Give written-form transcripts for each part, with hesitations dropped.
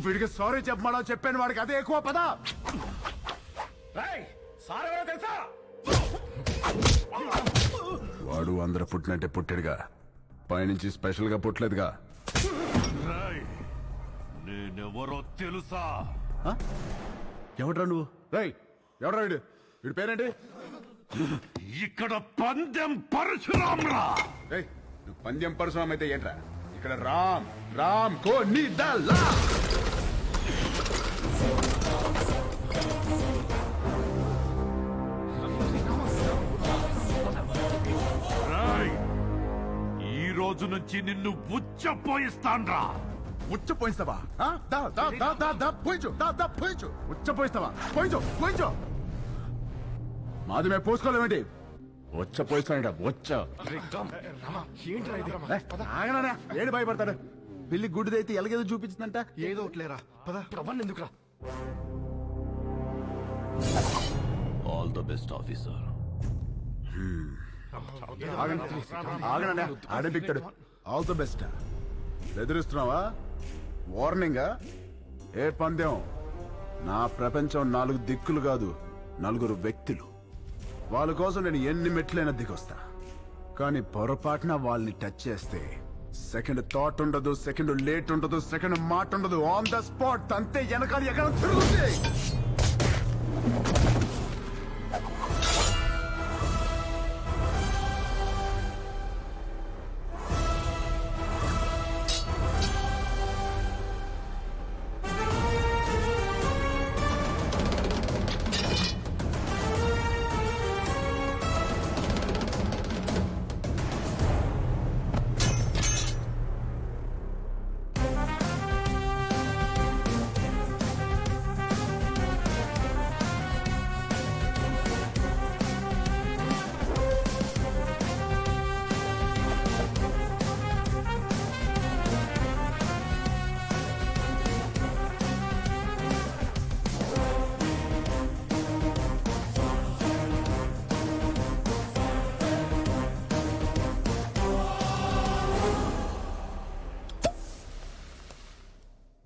నువ్వు వీడికి సారీ చెప్పమా చెప్పాను, వాడికి అదే ఎక్కువ పదా. తెలుసా? వాడు అందరు పుట్టినట్టే పుట్టాడుగా, పైనుంచి స్పెషల్ గా పుట్టలేదుగా. నేనెవరో తెలుసా? ఎవడ్రా నువ్వు? రేయ్ ఎవడ్రా వీడు? వీడి పేరేంటి? ఇక్కడ పందెం పరశురామ్రా. రేయ్ నువ్వు పందెం పరశురామ్ అయితే ఏంట్రా? ఇక్కడ రామ్ రామ్ కో నీ దల్లా. ఈ రోజు నుంచి నిన్ను ఉచ్చపోయిస్తాన్రా. ఉచ్చపోయిస్తావా? పోయించు. ఉచ్చపోయిస్తావా? పోయించు. మాది మేము పోసుకోలేమేంటి? ఉచ్చపోయిస్తానంట. ఆగనా ఏడు భయపడతాడు? పిల్లి గుడ్డిదైతే ఎలాగేదో చూపించిందంట. ఏదో ఒకట్లేరా పద. ప్రవన్ ఎందుకురా? All the best officer. ఆగనా ఆడే పిక్తాడు. All the best. బెదిరిస్తున్నావా? వార్నింగా? ఏ పందెం? నా ప్రపంచం 4 దిక్కులు కాదు, 4 వ్యక్తులు. వాళ్ళ కోసం నేను ఎన్ని మెట్లైనా దిగొస్తా. కానీ పొరపాటున వాళ్ళని టచ్ చేస్తే సెకండ్ థాట్ ఉండదు, సెకండ్ లేట్ ఉండదు, సెకండ్ మాట ఉండదు. ఆన్ ద స్పాట్ అంతే. వెనకాల ఎక్కడ తిరుగుతుంది.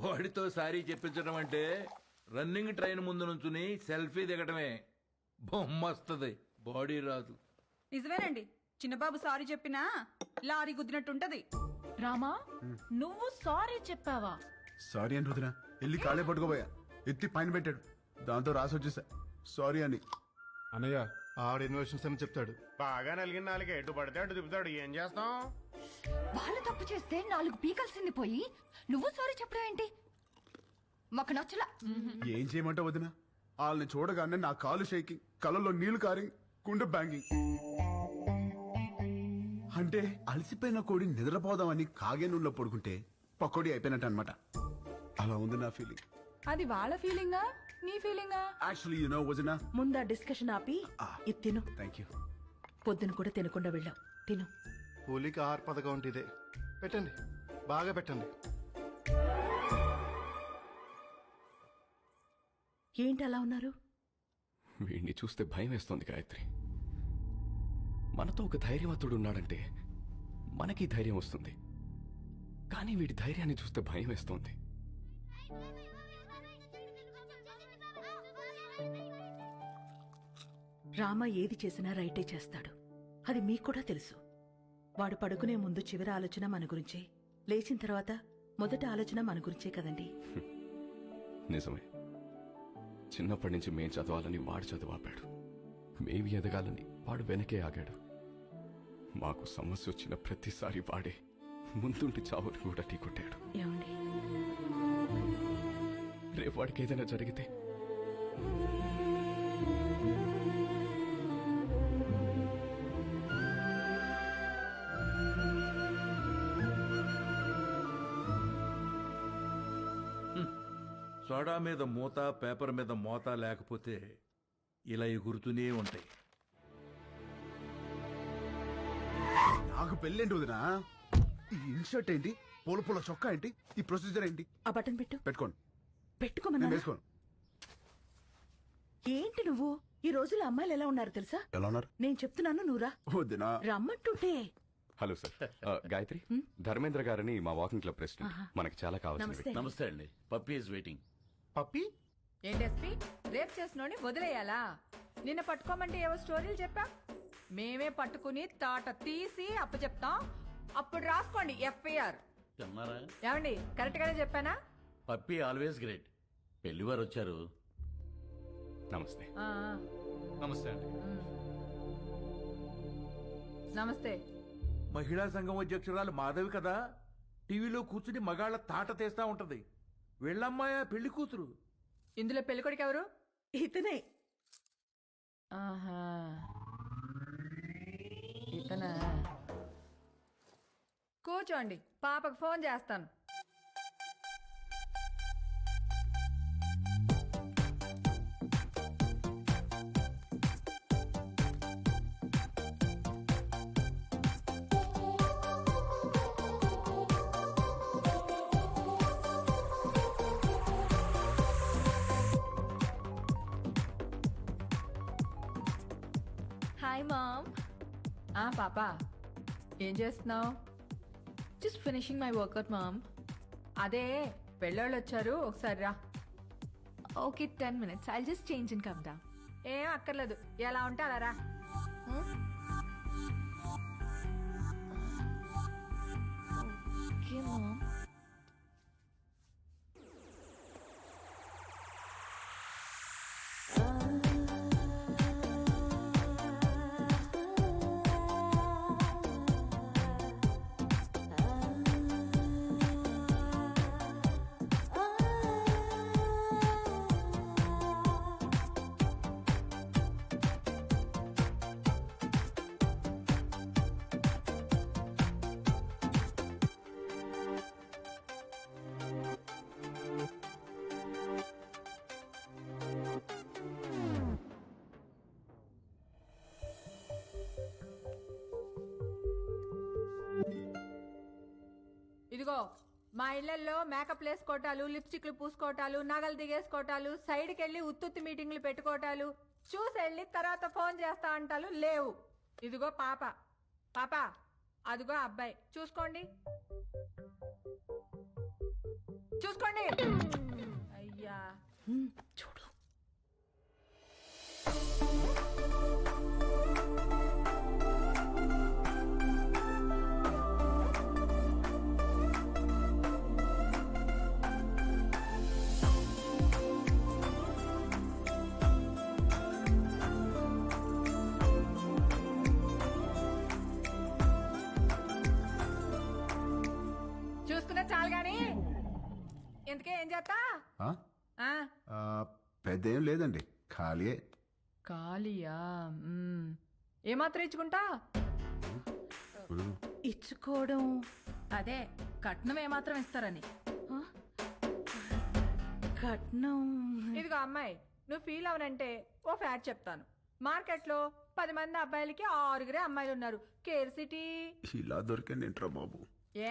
వాడితో సారీ చెప్పించడం అంటే రన్నింగ్ ట్రైన్ ముందు నుంచుని సెల్ఫీ దిగటమే. బొమ్మస్తుంది, బాడీ రాదు. నిజమేనండి, చిన్నబాబు సారీ చెప్పినా లారీ గుద్దినట్టుంటది. రామా, నువ్వు సారీ చెప్పావా? సారీ అని రుదినా వెళ్ళి కాళ్ళే పట్టుకోబోయా. ఎత్తి పైన పెట్టాడు. దాంతో రాసి వచ్చేసా సారీ అని. అన్నయ్య ఆవిడ ఇన్వెషన్స్ అని చెప్తాడు. బాగా నలిగిన నాలుగు ఎటు పడితే అటు తిప్పుతాడు. ఏం చేస్తాం? వాళ్ళు తప్పు చేస్తే 4 పీకల్సింది పోయి నువ్వు సారీ చెప్పడం ఏంటి? మాకు నచ్చలా. ఏం చేయమంటావు వదినా? వాళ్ళని చూడగానే నా కాలు షేకింగ్, కళ్ళల్లో నీళ్లు కారింగ్, గుండె బ్యాంగింగ్. అంటే అలసిపోయిన కోడి నిద్రపోదామని కాగే నూనెలో పడుకుంటే పకోడీ అయిపోయినట్టు అనమాట. అలా ఉంది నా ఫీలింగ్. అది వాళ్ళ ఫీలింగా నీ ఫీలింగా? యాక్చువల్లీ యు నో వదినా, ముందా డిస్కషన్ ఆపి ఇది తిను. Thank you. పొద్దున కూడా తినకుండా వెళ్ళావు, తిను. కూలికి ఆహార పథకం అంటే ఇదే. పెట్టండి, బాగా పెట్టండి. ఏంటి అలా ఉన్నారు? వీడిని చూస్తే భయం వేస్తోంది గాయత్రి. మనతో ఒక ధైర్యవంతుడు ఉన్నాడంటే మనకి ధైర్యం వస్తుంది, కానీ వీడి ధైర్యాన్ని చూస్తే భయం వేస్తోంది. రామ ఏది చేసినా రైటే చేస్తాడు, అది మీకు కూడా తెలుసు. వాడు పడుకునే ముందు చివరి ఆలోచన మన గురించే, లేచిన తర్వాత మొదటి ఆలోచన మన గురించే కదండి. నిజమే. చిన్నప్పటి నుంచి మేం చదవాలని వాడు చదువాపాడు, మేమి ఎదగాలని వాడు వెనకే ఆగాడు. మాకు సమస్య వచ్చిన ప్రతిసారి వాడే ముందుండి చావుని కూడా ఢీకొట్టాడు. ఏమండి, రేపు వాడికి ఏదైనా జరిగితే సోడా మీద మూత, పేపర్ మీద మోత లేకపోతే ఇలా ఎగురుతూనే ఉంటాయి. నాకు పెళ్ళేంటి వదినా? ఈ ఇన్షర్ట్ ఏంటి? పూల పూల చొక్కా ఏంటి? ఈ ప్రొసీజర్ ఏంటి? ఆ బటన్ పెట్టు. పెట్టుకోండి. పెట్టుకోమన్నా. నేను వేసుకోను. ఏంటి నువ్వు? ఈ రోజుల్లో అమ్మాయిలు ఎలా ఉన్నారు తెలుసా? ఎలా ఉన్నారు? నేను చెప్తున్నాను, నువ్వురా. వదినా రమ్మంటుంటే. హలో సార్ గాయత్రి ధర్మేంద్ర గారని మా వాకింగ్ క్లబ్ ప్రెసిడెంట్ మనకి చాలా కావాల్సింది నమస్తే నమస్తే అండి పప్పీ ఇస్ వెయిటింగ్ పప్పి ఏంటెస్పి రేప్ చేసినోని వదిలేయాలా నిన్న పట్టుకోమంటే ఏవో స్టోరీలు చెప్పా మేమే పట్టుకుని తాట తీసి అప్పచెప్తాం అప్పుడు రాసుకోండి ఎఫ్ఐఆర్. అన్నారా ఏమండి కరెక్ట్ గానే చెప్పానా? Puppy always great. పెళ్లివారు వచ్చారు. నమస్తే. ఆ, ఆ. నమస్తే అండి. నమస్తే. మహిళా సంఘం అధ్యక్షురాలు మాధవి కదా, టీవీలో కూర్చుని మగాళ్ళ తాట తీస్తా ఉంటది. వెళ్ళమ్మాయా పెళ్లి కూతురు. ఇందులో పెళ్ళికొడుకు ఎవరు? ఇతనే. ఆహా, ఇతనా? కూర్చోండి, పాపకు ఫోన్ చేస్తాను. Hi mom. పాపా ఏం చేస్తున్నావు? Just finishing my workout mom. అదే పెళ్ళోళ్ళు వచ్చారు, ఒకసారి రా. Okay 10 minutes. I'll just change and come down. ఏం అక్కర్లేదు, ఎలా ఉంటే అలా రా. Okay mom. ఇదిగో మా ఇళ్లలో మేకప్ వేసుకోవటాలు, లిప్స్టిక్లు పూసుకోవటాలు, నగలు దిగేసుకోవటాలు, సైడ్కి వెళ్ళి ఉత్తుత్తి మీటింగ్లు పెట్టుకోవటాలు, చూసి వెళ్ళి తర్వాత ఫోన్ చేస్తా అంటాలు లేవు. ఇదిగో పాప, పాప అదిగో అబ్బాయి, చూసుకోండి చూసుకోండి. అయ్యా చూడు. చూసుకున్నా చాలు గాని ఇంతకే ఏం చేస్తా? పెద్ద ఏం లేదండి, ఖాళీయే. ఖాళీయా? ఏమాత్రం ఇచ్చుకుంటా? ఇచ్చుకోవడం అదే కట్నం ఏమాత్రం ఇస్తారని. కట్నం. ఇదిగో అమ్మాయి, నువ్వు ఫీల్ అవనంటే ఓ ఫ్యాక్ట్ చెప్తాను. మార్కెట్లో 10 మంది అబ్బాయిలకి 6 అమ్మాయిలు ఉన్నారు. Care city. ఇలా దొరికండి ఏంట్రా బాబు.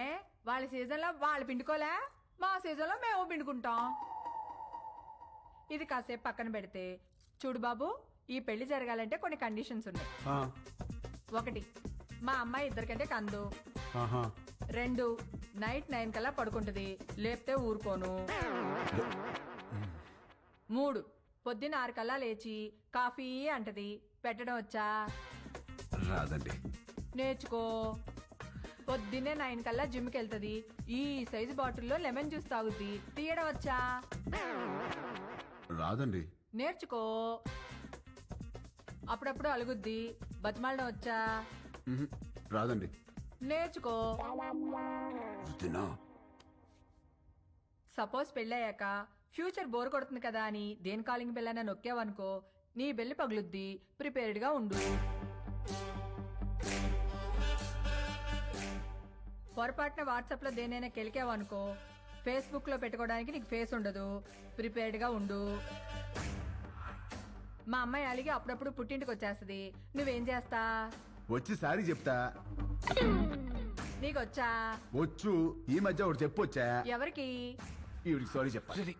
ఏ వాళ్ళ సీజన్లో వాళ్ళు పిండుకోలే, మా సీజన్లో మేము పిండుకుంటాం. ఇది కాసేపు పక్కన పెడితే చూడు బాబు, ఈ పెళ్లి జరగాలంటే కొన్ని కండిషన్స్ ఉన్నాయి. 1, మా అమ్మాయి 2 కంటే కందు. 2, నైట్ 9 కల్లా పడుకుంటుంది, లేపితే ఊరుకోను. 3, పొద్దున్న 6 కల్లా లేచి కాఫీ అంటది, పెట్టడం వచ్చా? రాదండి. నేర్చుకో. పొద్దున్నే 9 కల్లా జిమ్కి వెళ్తుంది, ఈ సైజు బాటిల్లో లెమన్ జ్యూస్ తాగుద్ది, తీయడం వచ్చా? రాదండి. నేర్చుకో. అప్పుడప్పుడు అలుగుద్ది, బతిమాలడం వచ్చా? రాదండి. నేర్చుకో. సపోజ్ పెళ్ళయ్యాక ఫ్యూచర్ బోర్ కొడుతుంది కదా అని దేని కాలింగ్ బెల్ అయినా నొక్కావనుకో, నీ బెల్లి పగులుద్ది, ప్రిపేర్డ్ గా ఉండు. పొరపాటున వాట్సాప్ లో దేనైనా కెలికావనుకో, ఫేస్బుక్ లో పెట్టుకోవడానికి నీకు ఫేస్ ఉండదు, ప్రిపేర్డ్ గా ఉండు. మా అమ్మాయి అలిగి అప్పుడప్పుడు పుట్టింటికి వచ్చేస్తుంది, నువ్వేం చేస్తా? వచ్చి సారీ చెప్తా. నీకొచ్చా? వచ్చు. ఈ మధ్య ఒకటి చెప్పొచ్చా? ఎవరికి? ఈవిడికి సారీ చెప్పాలి.